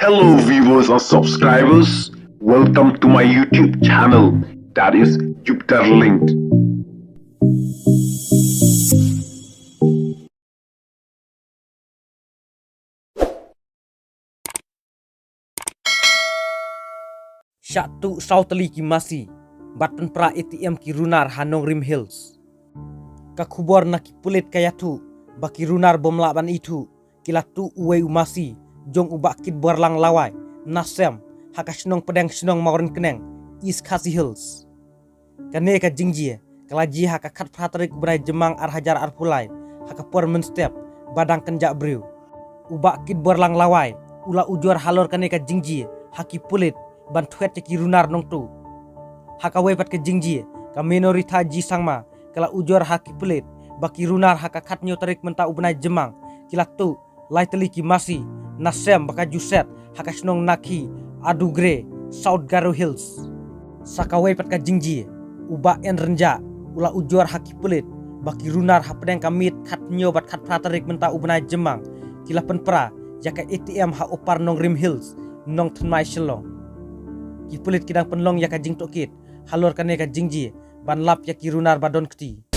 Hello viewers and subscribers, welcome to my YouTube channel, that is Jupiter Linked. Syatu sauteli ki masi batpen pra ATM ki runar Hanong Rim Hills. Kakubor na ki pulit kayatu baki runar bomlaban itu kilatu uwe umasi jong ubak kit borlang lawai nasem hakasnong pedang snong maurin keneng East Khasi Hills. Kane ka jingjie kalaji haka kat pratrik berai jemang ar hajar ar pulai haka por menstep badang kenjak briu. Ubak kit borlang lawai ula ujor halor kane ka jingjie haki pulit ban thuet ki runar nong tu haka wepat ke jingji ka minorita ji sangma kala ujor haki pulit baki runar haka khat nyo tarik menta ubnai jemang kila tu lai teli ki masi nasem baka juset haka snong naki adu gre South Garo Hills saka wepat ka jingji uba en renja ula ujor haki pulit baki runar hapdeng kamit khat nyo bat khat pratarik menta ubnai jemang kila penpra jaka ATM ha opar nong Rim Hills nong Thnmai Shillong. Ki pulit kidang penlong ya ka jing tokit halor kane ka jingji ban lap ya ki runar badon kti